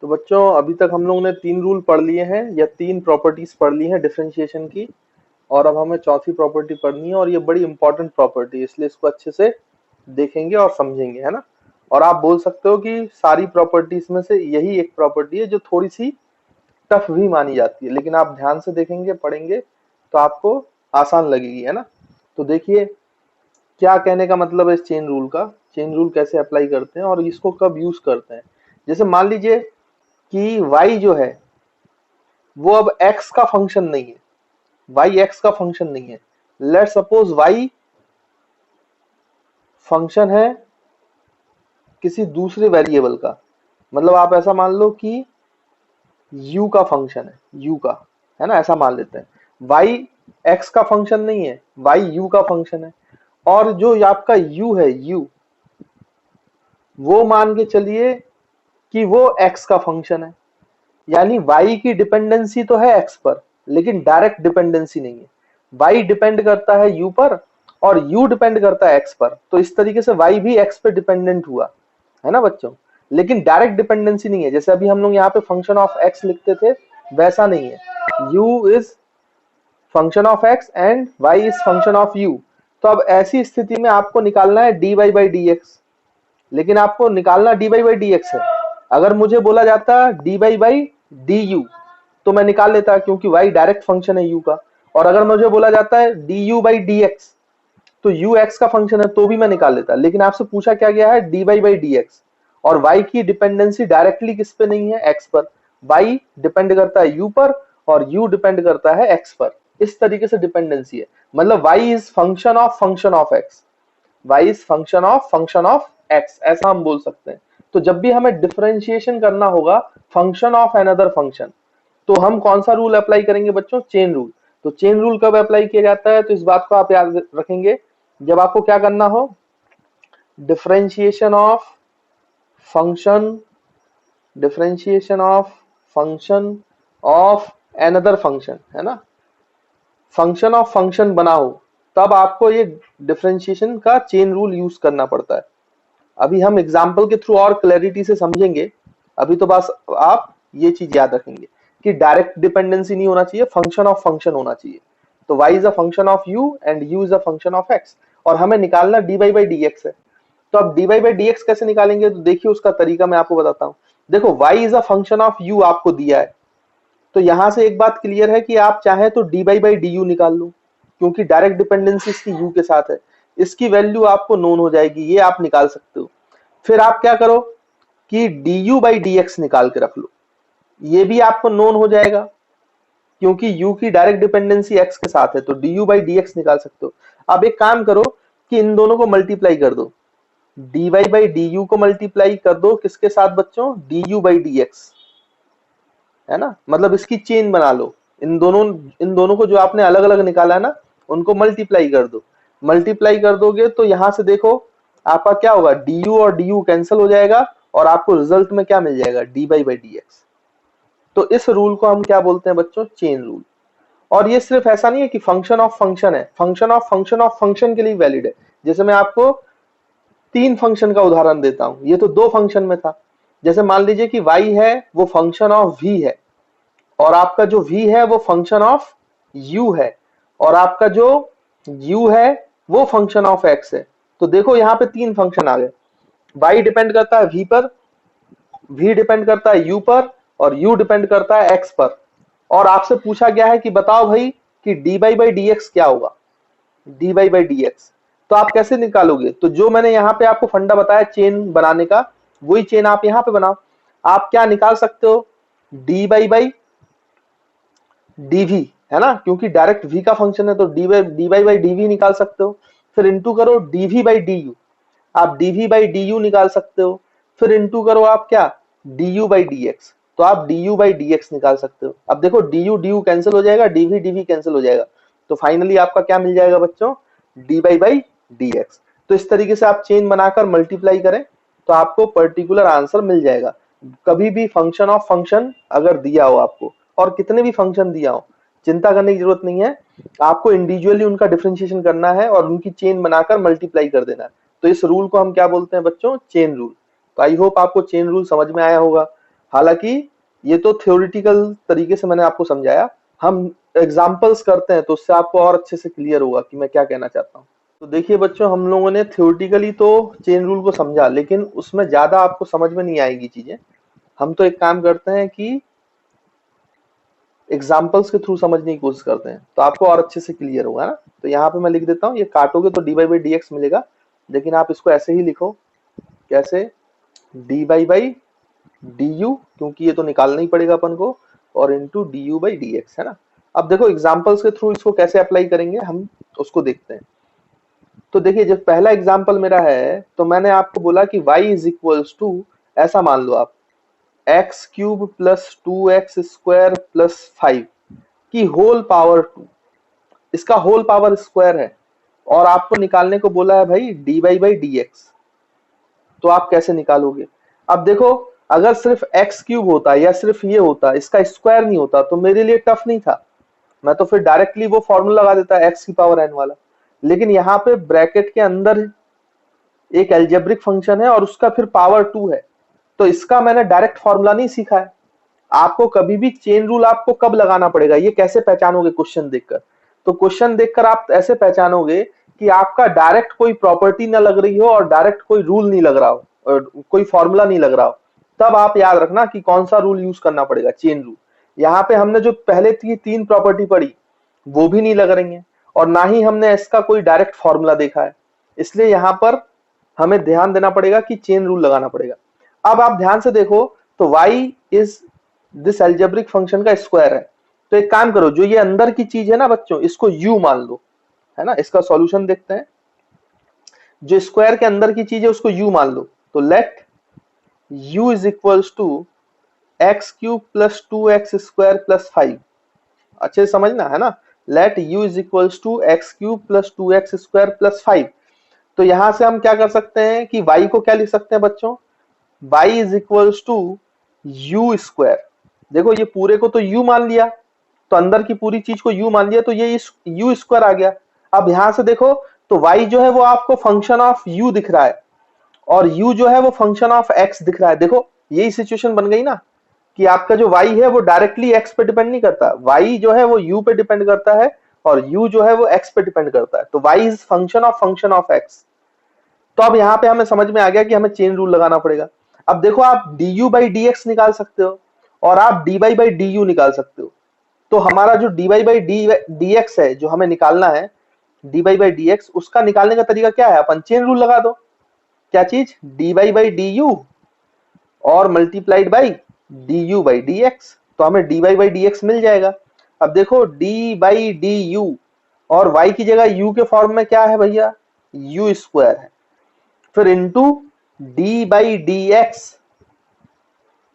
तो बच्चों अभी तक हम लोगों ने 3 रूल पढ़ लिए हैं या 3 प्रॉपर्टीज पढ़ ली हैं डिफरेंशिएशन की। और अब हमें चौथी प्रॉपर्टी पढ़नी है और ये बड़ी इंपॉर्टेंट प्रॉपर्टी है, इसलिए इसको अच्छे से देखेंगे और समझेंगे, है ना। और आप बोल सकते हो कि सारी प्रॉपर्टीज में से यही एक प्रॉपर्टी है जो थोड़ी सी टफ भी मानी जाती है, लेकिन आप ध्यान से देखेंगे पढ़ेंगे तो आपको आसान लगेगी, है ना। तो देखिए क्या कहने का मतलब है इस चेन रूल का, चेन रूल कैसे अप्लाई करते हैं और इसको कब यूज करते हैं। जैसे मान लीजिए कि y जो है वो अब x का फंक्शन नहीं है, y x का फंक्शन नहीं है। लेट सपोज y फंक्शन है किसी दूसरे वेरिएबल का, मतलब आप ऐसा मान लो कि u का फंक्शन है, u का, है ना, ऐसा मान लेते हैं। y x का फंक्शन नहीं है, y u का फंक्शन है। और जो आपका u है, u वो मान के चलिए कि वो x का फंक्शन है। यानी y की डिपेंडेंसी तो है x पर, लेकिन डायरेक्ट डिपेंडेंसी नहीं है। y डिपेंड करता है u पर और u डिपेंड करता है x पर। तो इस तरीके से y भी x पे डिपेंडेंट हुआ, है ना बच्चों। लेकिन डायरेक्ट डिपेंडेंसी नहीं है, जैसे अभी हम लोग यहाँ पे फंक्शन ऑफ x लिखते थे वैसा नहीं है। u is function of x and y is function of u। तो अब ऐसी स्थिति में आपको निकालना है dy बाई डी एक्स, लेकिन आपको निकालना dy बाई डी एक्स है। अगर मुझे बोला जाता dy बाई डी यू तो मैं निकाल लेता, क्योंकि y डायरेक्ट फंक्शन है u का। और अगर मुझे बोला जाता है du बाई डी एक्स तो u x का फंक्शन है तो भी मैं निकाल लेता। लेकिन आपसे पूछा क्या गया है, dy बाई डी एक्स, और y की डिपेंडेंसी डायरेक्टली किस पे नहीं है, x पर। y डिपेंड करता है u पर और u डिपेंड करता है x पर। इस तरीके से डिपेंडेंसी है, मतलब y is function of x, y is function of x, ऐसा हम बोल सकते हैं। तो जब भी हमें डिफरेंशिएशन करना होगा फंक्शन ऑफ अनदर फंक्शन, तो हम कौन सा रूल अप्लाई करेंगे बच्चों, चेन रूल। तो चेन रूल कब अप्लाई किया जाता है, तो इस बात को आप याद रखेंगे जब आपको क्या करना हो, differentiation of function, differentiation of function of another function, है ना, फंक्शन ऑफ फंक्शन बनाओ, तब आपको ये डिफरेंशिएशन का चेन रूल यूज करना पड़ता है। अभी हम एग्जाम्पल के थ्रू और क्लैरिटी से समझेंगे। अभी तो बस आप ये चीज याद रखेंगे कि डायरेक्ट डिपेंडेंसी नहीं होना चाहिए, फंक्शन ऑफ फंक्शन होना चाहिए। तो y is a function of u and u is a function of x, और हमें निकालना dy बाई डी एक्स है। तो अब dy बाई डी एक्स कैसे निकालेंगे, तो देखिए उसका तरीका मैं आपको बताता हूँ। देखो y is a function of u आपको दिया है, तो यहां से एक बात क्लियर है कि आप चाहे तो dy बाई डी यू निकाल लो, क्योंकि डायरेक्ट डिपेंडेंसी इसकी u के साथ है। इसकी वैल्यू आपको नोन हो जाएगी, ये आप निकाल सकते हो। फिर आप क्या करो कि du बाई डी एक्स निकाल के रख लो, ये भी आपको नोन हो जाएगा, क्योंकि u की डायरेक्ट डिपेंडेंसी x के साथ है, तो du बाई डी एक्स निकाल सकते हो। अब एक काम करो कि इन दोनों को मल्टीप्लाई कर दो, dy बाई डी यू को मल्टीप्लाई कर दो किसके साथ बच्चों, du बाई डी एक्स, है ना, मतलब इसकी चेन बना लो। इन दोनों को जो आपने अलग अलग निकाला है ना, उनको मल्टीप्लाई कर दो। मल्टीप्लाई कर दोगे तो यहां से देखो आपका क्या होगा, du और du कैंसिल हो जाएगा और आपको रिजल्ट में क्या मिल जाएगा, dy बाई डी एक्स। तो इस रूल को हम क्या बोलते हैं बच्चों, चेन रूल। और ये सिर्फ ऐसा नहीं है कि फंक्शन ऑफ फंक्शन है, फंक्शन ऑफ फंक्शन के लिए वैलिड है। जैसे मैं आपको 3 फंक्शन का उदाहरण देता हूं, ये तो 2 फंक्शन में था। जैसे मान लीजिए कि y है वो फंक्शन ऑफ v है, और आपका जो v है वो फंक्शन ऑफ u है, और आपका जो u है वो फंक्शन ऑफ x है। तो देखो यहाँ पे 3 फंक्शन आ गए, y डिपेंड करता है v पर, v डिपेंड करता है u पर, और u डिपेंड करता है x पर। और आपसे पूछा गया है कि बताओ भाई कि dy बाई डी एक्स क्या होगा, dy बाई डी एक्स। तो आप कैसे निकालोगे, तो जो मैंने यहाँ पे आपको फंडा बताया चेन बनाने का, वही चेन आप यहाँ पे बनाओ। आप क्या निकाल सकते हो, dy बाई dv, है ना, क्योंकि डायरेक्ट v का फंक्शन है तो dy बाई dv निकाल सकते हो। फिर इंटू करो dv बाई du, आप dv बाई du निकाल सकते हो। फिर इंटू करो आप क्या, du बाई dx, तो आप du बाई dx निकाल सकते हो। अब देखो du कैंसिल हो जाएगा, dv कैंसिल हो जाएगा, तो फाइनली आपका क्या मिल जाएगा बच्चों, dy बाई dx। तो इस तरीके से आप चेन बनाकर मल्टीप्लाई करें तो आपको पर्टिकुलर आंसर मिल जाएगा। कभी भी फंक्शन ऑफ फंक्शन अगर दिया हो आपको, और कितने भी फंक्शन दिया हो, चिंता करने की जरूरत नहीं है, आपको इंडिविजुअली उनका डिफरेंशिएशन करना है और उनकी चेन बनाकर मल्टीप्लाई कर देना है। तो इस रूल को हम क्या बोलते हैं बच्चों, चेन रूल। तो आई होप आपको चेन रूल समझ में आया होगा। हालांकि ये तो थ्योरेटिकल तरीके से मैंने आपको समझाया, हम एग्जांपल्स करते हैं तो उससे आपको और अच्छे से क्लियर होगा कि मैं क्या कहना चाहता हूँ। तो देखिए बच्चों, हम लोगों ने थ्योरेटिकली तो चेन रूल को समझा, लेकिन उसमें ज्यादा आपको समझ में नहीं आएगी चीजें। हम तो एक काम करते हैं कि एग्जाम्पल्स के थ्रू समझने की कोशिश करते हैं, तो आपको और अच्छे से क्लियर होगा ना। तो यहाँ पे मैं लिख देता हूँ, ये काटोगे तो D Y by D X मिलेगा, लेकिन आप इसको ऐसे ही लिखो, कैसे, D Y by D U, क्योंकि ये तो निकालना ही पड़ेगा अपन को, और into D U by D X, है ना। अब देखो एग्जाम्पल्स के थ्रू इसको कैसे अप्लाई करेंगे हम उसको देखते हैं। तो देखिए, जब पहला एग्जाम्पल मेरा है तो मैंने आपको बोला कि y इज इक्वल्स टू, ऐसा मान लो आप, x cube plus 2x square plus 5 की होल पावर 2, इसका होल पावर स्क्वायर है, और आपको निकालने को बोला है भाई dy बाई डी एक्स। तो आप कैसे निकालोगे? अब देखो, अगर सिर्फ एक्स क्यूब होता या सिर्फ ये होता, इसका स्क्वायर नहीं होता, तो मेरे लिए टफ नहीं था, मैं तो फिर डायरेक्टली वो फॉर्मूला लगा देता एक्स की पावर एन वाला। लेकिन यहाँ पे ब्रैकेट के अंदर एक एल्जेब्रिक फंक्शन है और उसका फिर पावर 2 है, तो इसका मैंने डायरेक्ट फॉर्मूला नहीं सीखा है। आपको कभी भी चेन रूल आपको कब लगाना पड़ेगा, ये कैसे पहचानोगे? क्वेश्चन देखकर। तो क्वेश्चन देखकर आप ऐसे पहचानोगे कि आपका डायरेक्ट कोई प्रॉपर्टी ना लग रही हो और डायरेक्ट कोई रूल नहीं लग रहा हो और कोई फॉर्मूला नहीं लग रहा हो, तब आप याद रखना कि कौन सा रूल यूज करना पड़ेगा, चेन रूल। यहाँ पे हमने जो पहले की 3 प्रॉपर्टी पढ़ी वो भी नहीं लग रही है, और ना ही हमने इसका कोई डायरेक्ट फॉर्मूला देखा है, इसलिए यहाँ पर हमें ध्यान देना पड़ेगा कि चेन रूल लगाना पड़ेगा। अब आप ध्यान से देखो, तो y is this algebraic function का स्क्वायर है। तो एक काम करो, जो ये अंदर की चीज है ना बच्चों, इसको u मान लो, है ना। इसका सॉल्यूशन देखते हैं। जो स्क्वायर के अंदर की चीज है उसको u मान लो, तो let u is equals to X cube plus 2x square plus 5। अच्छे से समझना, है ना। Let u is equals to X cube plus 2x square plus 5। तो यहां से हम क्या कर सकते हैं कि y को क्या लिख सकते हैं बच्चों, y is equals to U square. देखो, ये पूरे को तो u मान लिया, तो अंदर की पूरी चीज को u मान लिया, तो ये यू स्क्वायर आ गया। अब यहां से देखो, तो y जो है वो आपको फंक्शन ऑफ u दिख रहा है, और u जो है वो फंक्शन ऑफ x दिख रहा है। देखो, यही सिचुएशन बन गई ना, कि आपका जो y है वो डायरेक्टली x पे डिपेंड नहीं करता, y जो है वो u पे डिपेंड करता है, और u जो है वो x पे डिपेंड करता है। तो y is function of x। तो अब यहाँ पे हमें समझ में आ गया कि हमें चेन रूल लगाना पड़ेगा। अब देखो, आप du बाई डी एक्स निकाल सकते हो और आप dy बाई डी यू निकाल सकते हो। तो हमारा जो dy बाई डी एक्स है, जो हमें निकालना है dy बाई डी एक्स, उसका निकालने का तरीका क्या है? अपन चेन रूल लगा दो। क्या चीज? dy बाई डी यू और multiplied by D U by D x, तो हमें dy बाई डी एक्स मिल जाएगा। अब देखो, d बाई डी यू और y की जगह u के फॉर्म में क्या है भैया, u स्क्वायर है, फिर into D by D x,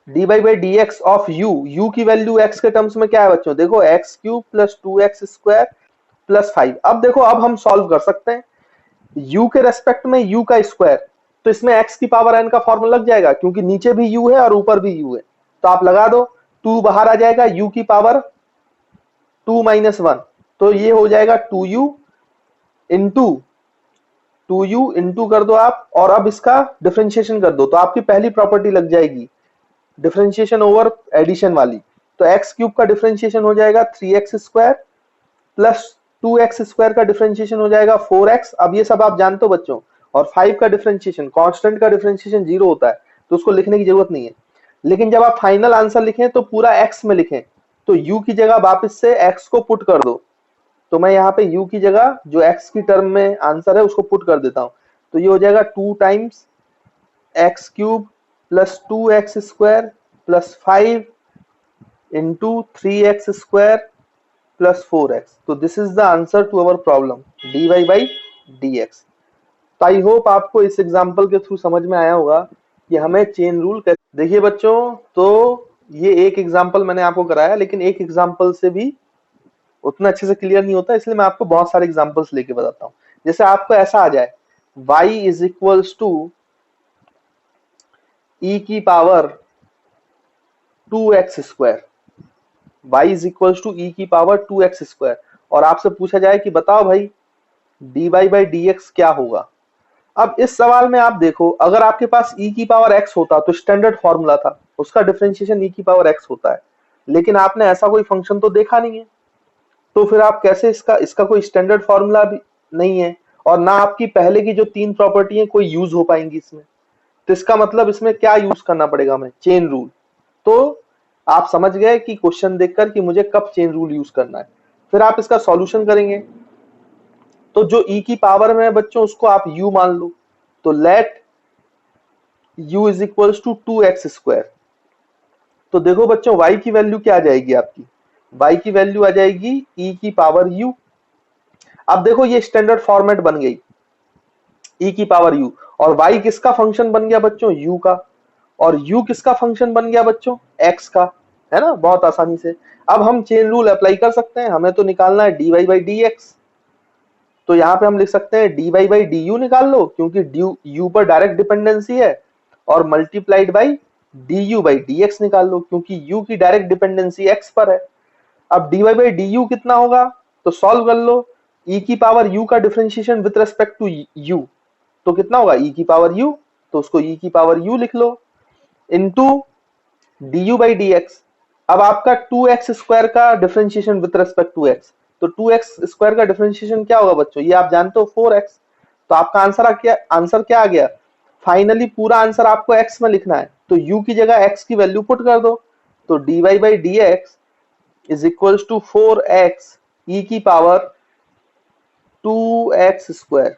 D by D x of u की वैल्यू x के टर्म्स में क्या है बच्चों? देखो, x cube plus 2x square plus 5। अब देखो, अब हम सॉल्व कर सकते हैं u के रेस्पेक्ट में u का स्क्वायर, तो इसमें x की पावर n का फॉर्मूला लग जाएगा, क्योंकि नीचे भी u है और ऊपर भी u है। तो आप लगा दो, 2 बाहर आ जाएगा, u की पावर 2 माइनस 1, तो ये हो जाएगा 2u इंटू कर दो आप, और अब इसका डिफरेंशिएशन कर दो, तो आपकी पहली प्रॉपर्टी लग जाएगी, डिफरेंशिएशन ओवर एडिशन वाली। तो एक्स क्यूब का डिफरेंशिएशन हो जाएगा 3x square plus 2x square का डिफरेंशिएशन हो जाएगा 4x। अब ये सब आप जानते हो बच्चों। और 5 का डिफरेंशिएशन, कांस्टेंट का डिफरेंशिएशन 0 होता है, तो उसको लिखने की जरूरत नहीं है। लेकिन जब आप फाइनल आंसर लिखें तो पूरा x में लिखें, तो u की जगह वापस से x को पुट कर दो। तो मैं यहाँ पे u की जगह जो x की टर्म में आंसर है उसको पुट कर देता हूँ, तो ये हो जाएगा 2 times X cube plus 2x square plus 5 into 3x square plus 4x। तो this is the answer to our problem dy by dx। तो आई होप आपको इस एग्जांपल के थ्रू समझ में आया होगा कि हमें चेन रूल कैसे। देखिए बच्चों, तो ये एक एग्जांपल मैंने आपको कराया, लेकिन एक एग्जांपल से भी उतना अच्छे से क्लियर नहीं होता, इसलिए मैं आपको बहुत सारे एग्जांपल्स लेके बताता हूँ। जैसे आपको ऐसा आ जाए, y is equals to e की power 2x square, y is equals to e की पावर 2x स्क्वायर, और आपसे पूछा जाए कि बताओ भाई dy बाई dx क्या होगा। अब इस सवाल में आप देखो, अगर आपके पास e की पावर x होता तो स्टैंडर्ड फॉर्मूला था, उसका डिफरेंशिएशन e की पावर x होता है, लेकिन आपने ऐसा कोई फंक्शन तो देखा नहीं है, तो फिर आप कैसे इसका इसका कोई स्टैंडर्ड फॉर्मूला भी नहीं है, और ना आपकी पहले की जो 3 प्रॉपर्टी है कोई यूज हो पाएंगी इसमें। तो इसका मतलब इसमें क्या यूज करना पड़ेगा हमें, चेन रूल। तो आप समझ गए कि क्वेश्चन देखकर कि मुझे कब चेन रूल यूज करना है। फिर आप इसका सॉल्यूशन करेंगे, तो जो e की पावर में है बच्चों उसको आप u मान लो, तो let u is equals to 2x²। तो देखो बच्चों y की वैल्यू क्या आ जाएगी आपकी, y की वैल्यू आ जाएगी e की पावर u। अब देखो ये स्टैंडर्ड फॉर्मेट बन गई e की पावर u, और y किसका फंक्शन बन गया बच्चों, u का, और u किसका फंक्शन बन गया बच्चों, x का, है ना, बहुत आसानी से। अब हम चेन रूल अप्लाई कर सकते हैं, हमें तो निकालना है dy/dx, तो यहाँ पे हम लिख सकते हैं dy/du निकाल लो, क्योंकि u पर डायरेक्ट डिपेंडेंसी है, और मल्टीप्लाइड बाई du/dx निकाल लो, क्योंकि u की डायरेक्ट डिपेंडेंसी x पर है। अब dy/du कितना होगा, तो सॉल्व कर लो, e की पावर u का differentiation with respect to u, तो कितना होगा e की पावर u, तो उसको e की पावर u लिख लो, इनटू du/dx। अब आपका 2x² का differentiation with respect to x, तो 2x² का डिफरेंशिएशन क्या होगा बच्चों, ये आप जानते हो 4x। तो आपका आंसर क्या आ गया, फाइनली पूरा आंसर आपको x में लिखना है, तो u की जगह x की वैल्यू पुट कर दो, तो dy/dx is equals to 4x e की पावर 2x²,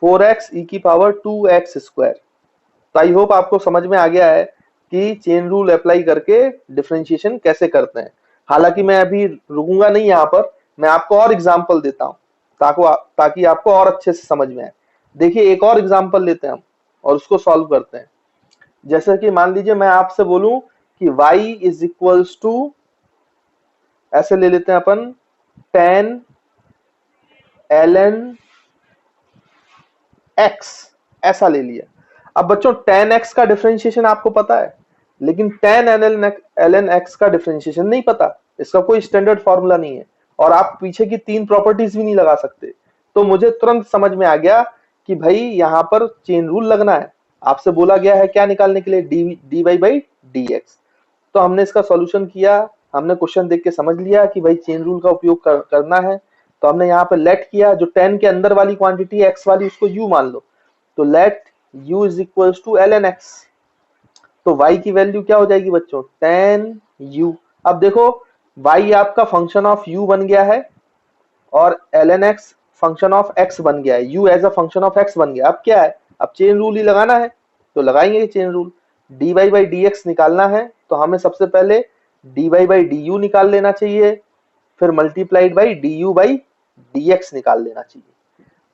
4x e की पावर 2x²। तो आई होप आपको समझ में आ गया है कि चेन रूल अप्लाई करके डिफरेंशिएशन कैसे करते हैं। हालांकि मैं अभी रुकूंगा नहीं यहाँ पर, मैं आपको और एग्जांपल देता हूँ ताकि आपको और अच्छे से समझ में आए। देखिए एक और एग्जांपल लेते हैं हम और उसको सॉल्व करते हैं। जैसे कि मान लीजिए मैं आपसे बोलूं कि y इज इक्वल्स टू, ऐसे ले लेते हैं अपन, tan ln x, ऐसा ले लिया। अब बच्चों tan x का डिफरेंशिएशन आपको पता है, लेकिन tan ln x का डिफरेंशिएशन नहीं पता, इसका कोई स्टैंडर्ड फॉर्मूला नहीं है, और आप पीछे की 3 प्रॉपर्टीज भी नहीं लगा सकते। तो मुझे तुरंत समझ में आ गया कि भाई यहाँ पर चेन रूल लगना है। आपसे बोला गया है क्या निकालने के लिए, dy/dx। तो हमने इसका सॉल्यूशन किया, हमने क्वेश्चन देख के समझ लिया कि भाई चेन रूल का उपयोग करना है, तो हमने यहाँ पे लेट किया, जो 10 के अंदर वाली क्वांटिटी x वाली उसको u मान लो, तो let u is equals to ln x। तो y की वैल्यू क्या हो जाएगी बच्चों, tan u। अब देखो y आपका फंक्शन ऑफ u बन गया है, और ln x function of x बन गया है, u as a function of x बन गया। अब क्या है, अब चेन रूल ही लगाना है, तो लगाएंगे चेन रूल। dy/dx निकालना है, तो हमें सबसे पहले dy/du निकाल लेना चाहिए, फिर मल्टीप्लाइड बाई du/dx निकाल लेना चाहिए,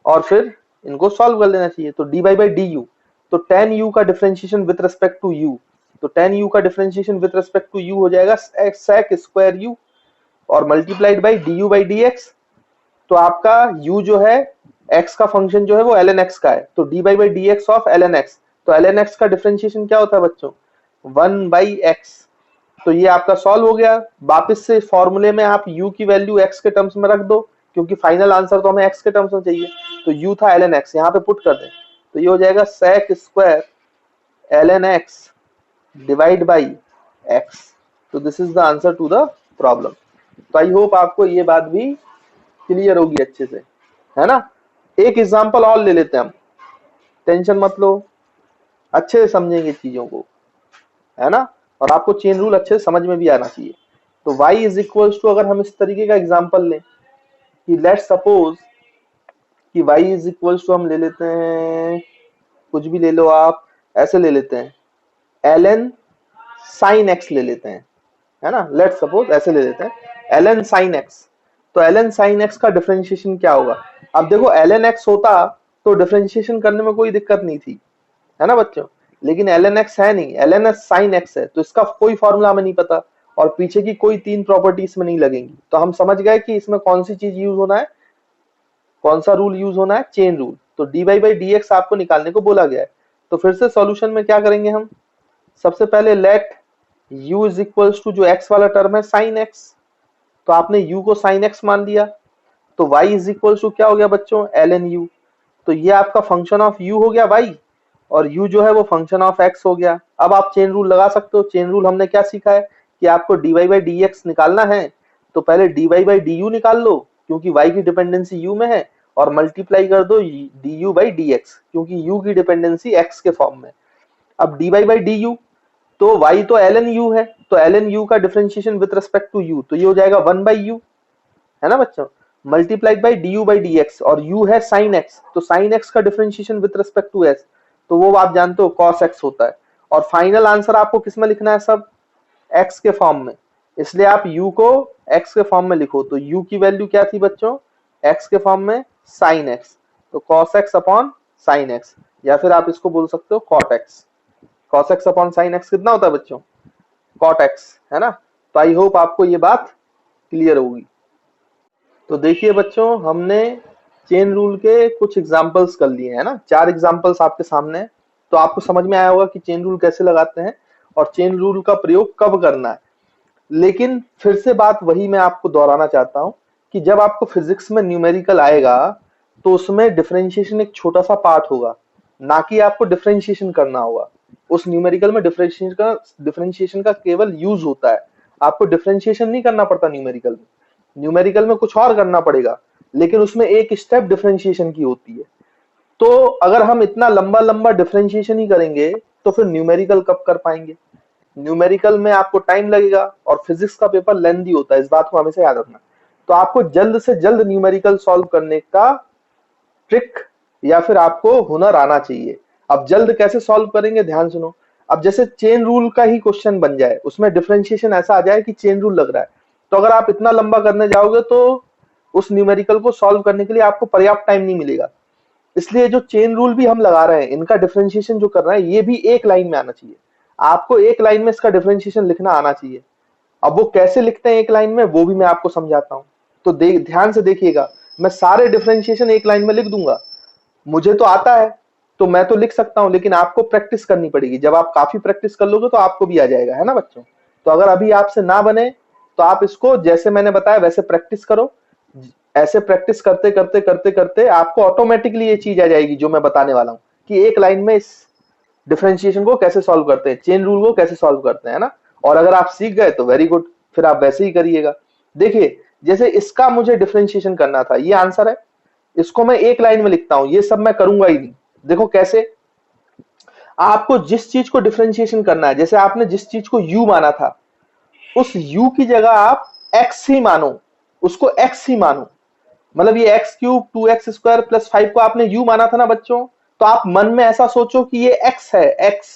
और फिर इनको सॉल्व कर लेना चाहिए। तो dy/du, तो tan u का differentiation with respect to u, तो tan u का differentiation with respect to u हो जाएगा sec² u, और मल्टीप्लाइड बाई du/dx, तो आपका u जो है, x का फंक्शन जो है वो ln x का है, तो dy/dx ऑफ ln x, तो ln x का डिफरेंशिएशन क्या होता है बच्चों, 1/x। तो ये आपका सॉल्व हो गया। वापस से फॉर्मूले में आप u की वैल्यू x के टर्म्स में रख दो, क्योंकि फाइनल आंसर तो हमें x के टर्म्स में चाहिए, तो u था ln x, यहाँ पे पुट कर दें, तो ये हो जाएगा sec² ln x divide by x। तो this is the answer to the problem. तो आई होप आपको ये बात भी क्लियर होगी अच्छे से, है ना। एक एग्जांपल और ले लेते हैं हम, टेंशन मत लो, अच्छे से समझेंगे चीजों को, है ना, और आपको चेन रूल अच्छे से समझ में भी आना चाहिए। तो y इज इक्वल्स टू, अगर हम इस तरीके का एग्जांपल लें कि लेट्स सपोज कि y इज इक्वल्स टू, हम ले लेते हैं कुछ भी ले लो आप, ऐसे ले लेते हैं ln sin x ले लेते हैं, है ना, लेट्स सपोज ऐसे ले लेते हैं ln sin x। तो ln sin x का डिफरेंशिएशन क्या होगा, अब देखो ln x होता तो डिफरेंशिएशन करने में कोई दिक्कत नहीं थी, है ना बच्चों, लेकिन ln x है नहीं, ln sin x है, तो इसका कोई फॉर्मूला हमें नहीं पता, और पीछे की कोई 3 प्रॉपर्टी इसमें नहीं लगेंगी। तो हम समझ गए कि इसमें कौन सी चीज यूज होना है, कौन सा रूल यूज होना है, चेन रूल। तो dy/dx आपको निकालने को बोला गया है। तो फिर से सॉल्यूशन में क्या करेंगे हम, सबसे पहले let u is equals to, जो x वाला टर्म है sin x, तो आपने u को sin x मान लिया, तो y इज इक्वल्स टू क्या हो गया बच्चों, ln u। तो ये आपका फंक्शन ऑफ u हो गया y, और u जो है वो फंक्शन ऑफ x हो गया। अब आप चेन रूल लगा सकते हो। चेन रूल हमने क्या सीखा है कि आपको dy बाई dx निकालना है तो पहले dy बाई du निकाल लो क्योंकि y की डिपेंडेंसी u में है, और मल्टीप्लाई कर दो du बाई dx क्योंकि u की डिपेंडेंसी x के फॉर्म में। अब dy बाई du तो y तो ln u है, तो ln u का differentiation with respect to u तो ये हो जाएगा 1 बाई u, है ना बच्चों, मल्टीप्लाइड बाई du बाई dx, और u है sin x तो sin x का differentiation with respect to s तो वो आप जानते हो cos x होता है। और फाइनल आंसर आपको किस में लिखना है, सब x के फॉर्म में, इसलिए आप u को x के फॉर्म में लिखो। तो u की वैल्यू क्या थी बच्चों, x के फॉर्म में sin x, तो cos x upon sin x, या फिर आप इसको बोल सकते हो cot x। cos x upon sin x कितना होता है बच्चों, cot x, है ना। तो आई होप आपको ये बात क्लियर होगी। तो देखिए बच्चों, हमने चेन रूल के कुछ एग्जांपल्स कर लिए हैं ना, 4 एग्जांपल्स आपके सामने हैं। तो आपको समझ में आया होगा कि चेन रूल कैसे लगाते हैं और चेन रूल का प्रयोग कब करना है। लेकिन फिर से बात वही मैं आपको दोहराना चाहता हूं कि जब आपको फिजिक्स में न्यूमेरिकल आएगा तो उसमें डिफरेंशिएशन एक छोटा सा पार्ट होगा, ना कि आपको डिफरेंशिएशन करना होगा। उस न्यूमेरिकल में डिफरेंशिएशन का केवल यूज होता है, आपको डिफरेंशिएशन नहीं करना पड़ता न्यूमेरिकल में। न्यूमेरिकल में कुछ और करना पड़ेगा, लेकिन उसमें एक स्टेप डिफरेंशिएशन की होती है। तो अगर हम इतना लंबा लंबा डिफरेंशिएशन ही करेंगे तो फिर न्यूमेरिकल कब कर पाएंगे। न्यूमेरिकल में आपको टाइम लगेगा और फिजिक्स का पेपर लेंथी होता है, इस बात को हमेशा याद रखना। तो आपको जल्द से जल्द न्यूमेरिकल सॉल्व करने का ट्रिक या फिर आपको हुनर आना चाहिए। अब जल्द कैसे सॉल्व करेंगे, ध्यान सुनो। अब जैसे चेन रूल का ही क्वेश्चन बन जाए, उसमें डिफरेंशिएशन ऐसा आ जाए कि चेन रूल लग रहा है, तो अगर आप इतना लंबा करने जाओगे तो उस न्यूमेरिकल को सॉल्व करने के लिए आपको पर्याप्त टाइम नहीं मिलेगा। इसलिए जो चेन रूल भी हम लगा रहे हैं, इनका डिफरेंशिएशन जो कर रहे हैं, ये भी एक लाइन में आना चाहिए। आपको एक लाइन में इसका डिफरेंशिएशन लिखना आना चाहिए। अब वो कैसे लिखते हैं एक लाइन में, वो भी मैं आपको समझाता हूं। तो ध्यान से देखिएगा, मैं सारे डिफरेंशिएशन एक लाइन में लिख दूंगा। मुझे तो आता है तो मैं तो लिख सकता हूं, लेकिन आपको प्रैक्टिस करनी पड़ेगी। जब आप काफी प्रैक्टिस कर लोगे तो आपको भी आ जाएगा, है ना बच्चों। तो अगर अभी आपसे ना बने तो आप इसको जैसे मैंने बताया वैसे प्रैक्टिस करो। ऐसे प्रैक्टिस करते करते करते करते आपको ऑटोमेटिकली ये चीज आ जाएगी जो मैं बताने वाला हूं कि एक लाइन में इस डिफरेंशिएशन को कैसे सॉल्व करते हैं, चेन रूल को कैसे सॉल्व करते हैं, ना। और अगर आप सीख गए तो वेरी गुड, फिर आप वैसे ही करिएगा। देखिए, जैसे इसका मुझे डिफरेंशिएशन करना था, ये आंसर है, इसको मैं एक लाइन में लिखता हूं, ये सब मैं करूंगा ही नहीं। देखो कैसे, आपको जिस चीज को डिफरेंशिएशन करना है, जैसे आपने जिस चीज को u माना था, उस u की जगह आप x ही मानो, उसको x ही मानो। मतलब ये x cube 2x square plus 5 को आपने u माना था ना बच्चों, तो आप मन में ऐसा सोचो कि ये x है, x।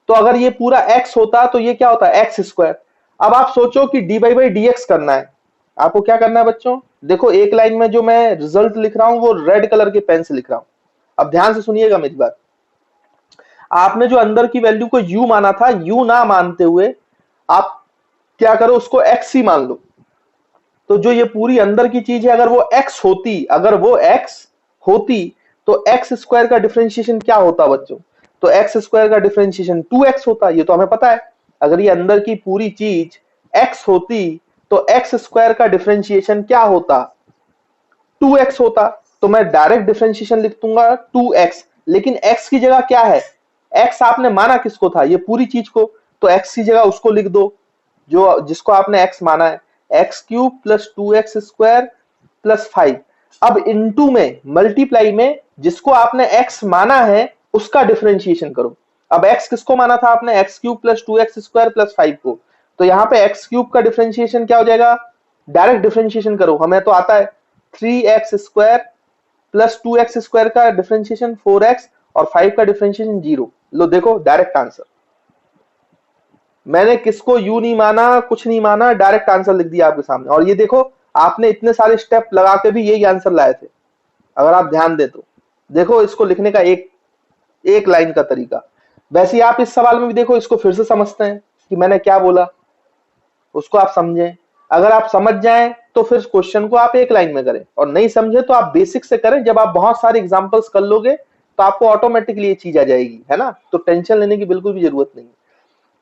तो अगर ये पूरा x होता तो ये क्या होता है, x स्क्वायर। अब आप सोचो कि dy बाई dx करना है, आपको क्या करना है बच्चों। देखो एक लाइन में जो मैं रिजल्ट लिख रहा हूं वो रेड कलर के पेन से लिख रहा हूं। अब ध्यान से सुनिएगा मेरी बात। आपने जो अंदर की वैल्यू को u माना था, u ना मानते हुए आप क्या करो, उसको x ही मान लो। तो जो ये पूरी अंदर की चीज है, अगर वो x होती, तो x स्क्वायर का डिफरेंशिएशन क्या होता बच्चों, तो x स्क्वायर का डिफरेंशिएशन 2x होता। ये तो हमें पता है। अगर ये अंदर की पूरी चीज x होती तो x स्क्वायर का डिफरेंशिएशन क्या होता, 2x होता। तो मैं डायरेक्ट डिफरेंशिएशन लिख दूंगा 2x, लेकिन x की जगह क्या है, x आपने माना किसको था, ये पूरी चीज को, तो x की जगह उसको लिख दो जो जिसको आपने x माना है, x cube plus 2x square plus 5। अब इनटू में, मल्टीप्लाई में, जिसको आपने x माना है उसका डिफरेंशिएशन करो। अब x किसको माना था आपने, x cube plus 2x square plus 5 को, तो यहाँ पे एक्स क्यूब का डिफरेंशिएशन क्या हो जाएगा, डायरेक्ट डिफरेंशिएशन करो, हमें तो आता है 3x square plus 2x square का डिफरेंशिएशन 4x और 5 का डिफरेंशिएशन 0। लो देखो डायरेक्ट आंसर। मैंने किसको यू नहीं माना, कुछ नहीं माना, डायरेक्ट आंसर लिख दिया आपके सामने। और ये देखो, आपने इतने सारे स्टेप लगा के भी यही आंसर लाए थे, अगर आप ध्यान दे तो। देखो इसको लिखने का एक लाइन का तरीका। वैसे ही आप इस सवाल में भी देखो, इसको फिर से समझते हैं कि मैंने क्या बोला, उसको आप समझें। अगर आप समझ जाएं तो फिर क्वेश्चन को आप एक लाइन में करें, और नहीं समझे तो आप बेसिक से करें। जब आप बहुत सारे एग्जांपल्स कर लोगे तो आपको ऑटोमेटिकली ये चीज आ जाएगी, है ना। तो टेंशन लेने की बिल्कुल भी जरूरत नहीं।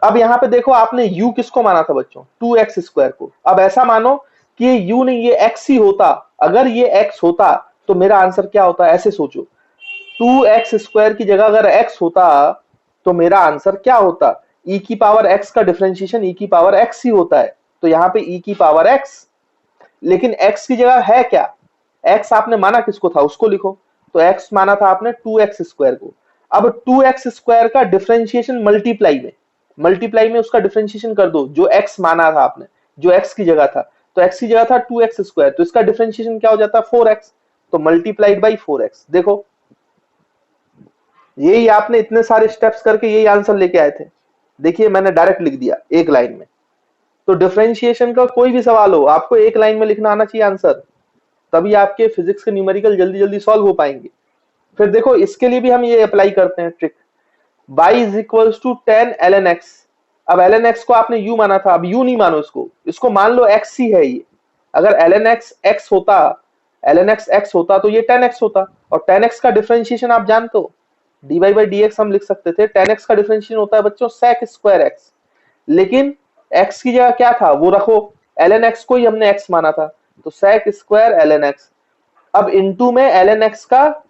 अब यहाँ पे देखो, आपने u किसको माना था बच्चों, 2x स्क्वायर को। अब ऐसा मानो कि ये u नहीं, ये x ही होता। अगर ये x होता तो मेरा आंसर क्या होता, ऐसे सोचो, 2x² की जगह अगर x होता तो मेरा आंसर क्या होता? e की पावर x का डिफरेंशिएशन e की पावर x ही होता है, तो यहाँ पे e की पावर x। लेकिन x की जगह है क्या? x आपने माना किसको था उसको लिखो, तो x माना था आपने 2x² को। अब 2x² का डिफरेंशिएशन मल्टीप्लाई में उसका डिफरेंशिएशन कर दो, जो x माना था आपने, जो x की जगह था, तो x की जगह था 2x², तो इसका डिफरेंशिएशन क्या हो जाता है? 4x, तो मल्टीप्लाइड बाई 4x। देखो यही आपने इतने सारे स्टेप्स करके यही आंसर लेके आए थे। देखिए मैंने डायरेक्ट लिख दिया एक लाइन में। तो डिफरेंशिएशन का कोई भी सवाल हो आपको एक लाइन में लिखना आना चाहिए आंसर, तभी आपके फिजिक्स के न्यूमेरिकल जल्दी जल्दी सॉल्व हो पाएंगे। फिर देखो इसके लिए भी हम ये अप्लाई करते हैं trick, y is equal to 10 ln x। अब ln x को आपने u माना था, अब u नहीं मानो इसको, इसको मान लो x ही है ये। अगर ln x x होता, ln x x होता तो ये 10x होता, और 10x का डिफरेंशिएशन आप जानते हो dy by dx हम लिख सकते थे। 10x का डिफरेंशिएशन होता है बच्चों sec स्क्वायर x, लेकिन x की जगह क्या था वो रखो, ln x को ही हमने x माना था, तो sec स्क्वायर ln x। अब इनटू में ln x का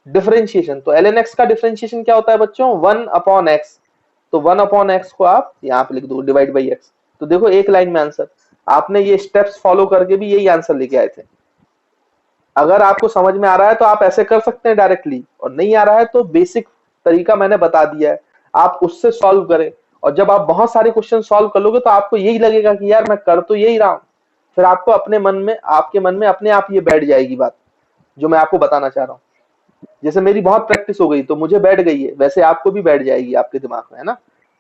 डिफरेंशिएशन, तो ln x का डिफरेंशिएशन क्या होता है बच्चों? 1/x, तो 1/x को आप यहाँ पे लिख दो डिवाइड बाई x। तो देखो एक लाइन में आंसर, आपने ये स्टेप्स फॉलो करके भी यही आंसर लेके आए थे। अगर आपको समझ में आ रहा है तो आप ऐसे कर सकते हैं डायरेक्टली, और नहीं आ रहा है तो बेसिक तरीका मैंने बता दिया है, आप उससे सॉल्व करें। और जब आप बहुत सारे क्वेश्चन सॉल्व कर लोगे तो आपको यही लगेगा कि यार मैं कर तो यही रहा हूं, फिर आपको अपने मन में, आपके मन में अपने आप ये बैठ जाएगी बात जो मैं आपको बताना चाह रहा हूँ। जैसे मेरी बहुत प्रैक्टिस हो गई तो मुझे बैठ गई है, वैसे आपको भी बैठ जाएगी आपके दिमाग में, है ना।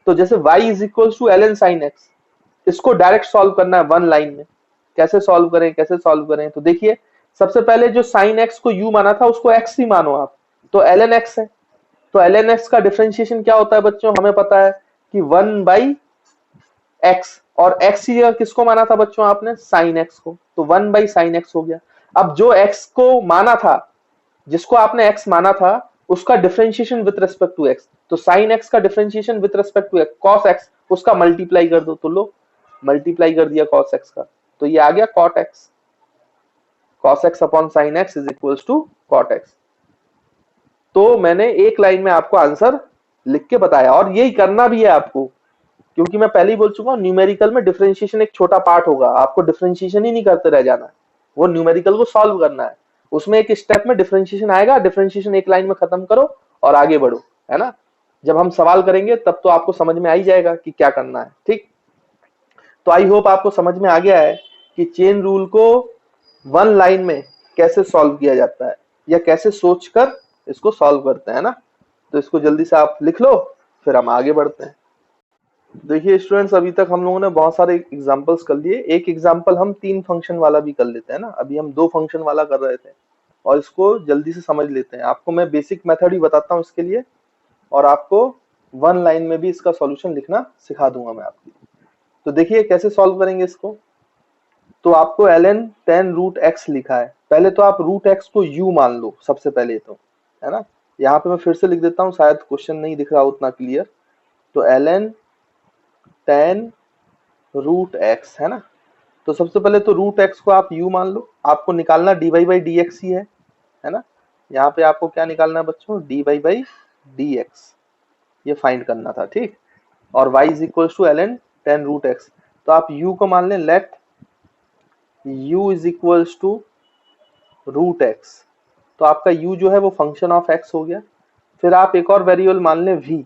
तो जैसे y is equal to ln sin x, इसको डायरेक्ट सॉल्व करना है वन लाइन में। कैसे सॉल्व करें, कैसे सॉल्व करें? तो देखिए सबसे पहले जो sin x को u माना था उसको x ही मानो आप, तो ln x है, तो ln x का डिफरेंशिएशन क्या होता है बच्चों? हमें पता है कि 1/x, और x की जगह किसको माना था बच्चों आपने? sin x को, तो 1/sin x हो गया। अब जो x को माना था, जिसको आपने x माना था, उसका differentiation with respect to x, तो sin x का differentiation with respect to x cos x, उसका मल्टीप्लाई कर दो, तो लो मल्टीप्लाई कर दिया cos x का, तो ये आ गया cot x। cos x upon sin x is equals to cot x। तो मैंने एक लाइन में आपको आंसर लिख के बताया, और यही करना भी है आपको, क्योंकि मैं पहले ही बोल चुका हूं न्यूमेरिकल में डिफरेंशिएशन एक छोटा पार्ट होगा, आपको डिफरेंशिएशन ही नहीं करते रह जाना है, वो न्यूमेरिकल को सॉल्व करना है। उसमें एक स्टेप में डिफरेंशिएशन आएगा, डिफरेंशिएशन एक लाइन में खत्म करो और आगे बढ़ो, है ना। जब हम सवाल करेंगे तब तो आपको समझ में आ ही जाएगा कि क्या करना है, ठीक। तो आई होप आपको समझ में आ गया है कि चेन रूल को वन लाइन में कैसे सॉल्व किया जाता है, या कैसे सोचकर इसको सॉल्व करते हैं ना। तो इसको जल्दी से आप लिख लो, फिर हम आगे बढ़ते हैं। देखिए स्टूडेंट्स, अभी तक हम लोगों ने बहुत सारे एग्जांपल्स कर लिए, एक एग्जांपल हम 3 फंक्शन वाला भी कर लेते हैं ना। अभी हम 2 फंक्शन वाला कर रहे थे, और इसको जल्दी से समझ लेते हैं। आपको मैं बेसिक मेथड ही बताता हूँ इसके लिए, और आपको वन लाइन में भी इसका सॉल्यूशन लिखना सिखा दूंगा मैं आपको। तो देखिए कैसे सॉल्व करेंगे इसको। तो आपको ln tan रूट x लिखा है, पहले तो आप रूट x को u मान लो सबसे पहले, तो है ना। यहाँ पे मैं फिर से लिख देता हूँ, शायद क्वेश्चन नहीं दिख रहा उतना क्लियर। तो ln tan रूट x है ना, तो सबसे पहले तो रूट x को आप u मान लो, आपको निकालना dy बाई dx ही है ना। यहाँ पे आपको क्या निकालना है बच्चों? dy बाई dx, ये फाइंड करना था, ठीक। और y is equal to ln tan root x, तो आप u को मान लें, let u is equals to root x, तो आपका u जो है वो फंक्शन ऑफ x हो गया। फिर आप एक और वेरिएबल मान लें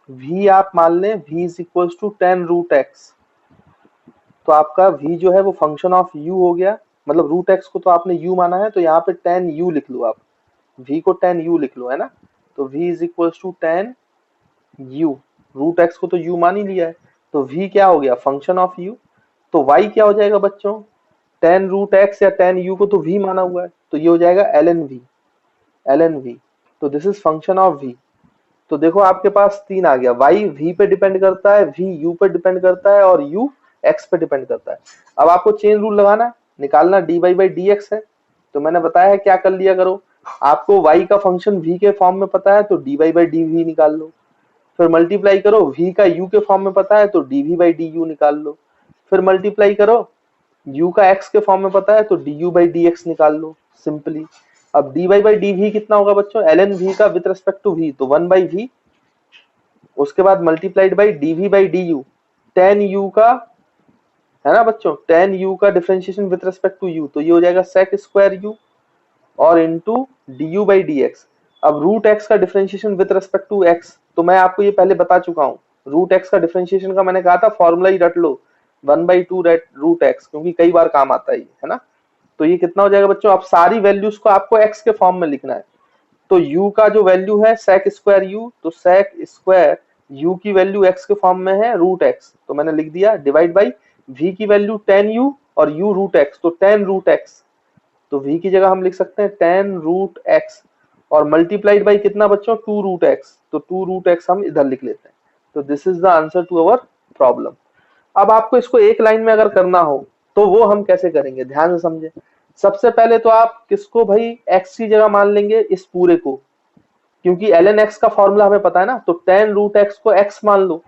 v आप मान लें v is equals to tan root x, तो आपका v जो है वो फंक्शन ऑफ u हो गया। मतलब रूट x को तो आपने u माना है, तो यहाँ पे tan u लिख लो, आप v को tan u लिख लो, है ना। तो v is equals to tan u, root x को तो u मान ही लिया है, तो v क्या हो गया? Function of u। तो y क्या हो जाएगा बच्चों? tan रूट x या tan u को तो v माना हुआ है, तो ये हो जाएगा ln v। तो this is function of v। तो देखो आपके पास 3 आ गया, y v पे डिपेंड करता है, v u पे डिपेंड करता है, और u x पे डिपेंड करता है। अब आपको चेन रूल लगाना, निकालना dy बाई dx है, तो मैंने बताया है क्या कर लिया करो। आपको y का फंक्शन v के फॉर्म में पता है, तो dy बाई dv निकाल लो। फिर मल्टीप्लाई करो, v का u के फॉर्म में पता है, तो dv बाई du निकाल लो। फिर मल्टीप्लाई करो, u का x के फॉर्म में पता है, तो du बाई dx निकाल लो सिंपली। अब dy बाई डी वी कितना होगा बच्चों, ln v का विथ रेस्पेक्ट टू v, तो 1 बाई वी, उसके बाद multiplied by dv by du, tan u का, है ना बच्चों, tan u का differentiation with respect to u, तो ये हो जाएगा sec स्क्वायर u और इनटू du बाई dx। अब रूट x का differentiation with respect to x, तो मैं आपको ये पहले बता चुका हूँ, रूट x का डिफरेंशिएशन का मैंने कहा था फॉर्मूला ही रट लो, 1/2 रूट x, क्योंकि कई बार काम आता है ना। तो ये कितना हो जाएगा बच्चों, अब सारी वैल्यूज को आपको x के फॉर्म में लिखना है। तो u का जो वैल्यू है sec स्क्वायर u, तो sec स्क्वायर u की वैल्यू x के फॉर्म में है रूट x, तो मैंने लिख दिया, डिवाइड बाई v की वैल्यू tan u और u रूट x, तो tan रूट x, तो v की जगह हम लिख सकते हैं tan रूट x, और मल्टीप्लाइड बाई कितना बच्चों, 2 रूट x, तो 2 रूट x हम इधर लिख लेते हैं। तो this is the answer to our problem. अब आपको इसको एक लाइन में अगर करना हो तो वो हम कैसे करेंगे, ध्यान से समझे। सबसे पहले तो आप किसको भाई x की जगह मान लेंगे, इस पूरे को, क्योंकि ln x का फॉर्मूला हमें पता है ना, तो tan रूट x को x मान लो।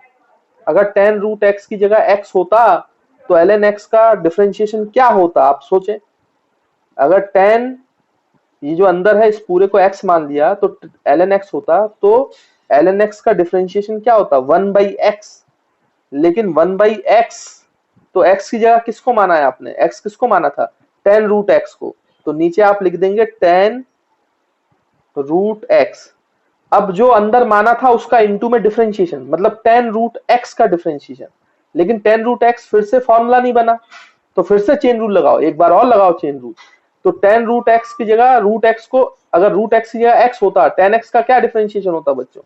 अगर tan रूट x की जगह x होता तो ln x का डिफरेंशिएशन क्या होता, आप सोचें। अगर tan, ये जो अंदर है इस पूरे को x मान लिया, तो ln x होता, तो ln x का डिफरेंशिएशन क्या होता, 1 बाई x। लेकिन 1 बाई x, तो x की जगह किसको माना है आपने, x किसको माना था, tan रूट x को, तो नीचे आप लिख देंगे tan रूट x। अब जो अंदर माना था उसका इनटू में डिफरेंशिएशन, मतलब tan रूट x का डिफरेंशिएशन, लेकिन tan रूट x फिर से फॉर्मूला नहीं बना, तो फिर से चेन रूल लगाओ, एक बार और लगाओ चेन रूल। तो tan रूट x की जगह रूट x को, अगर रूट x की जगह x होता, tan x का क्या डिफरेंशिएशन होता बच्चों,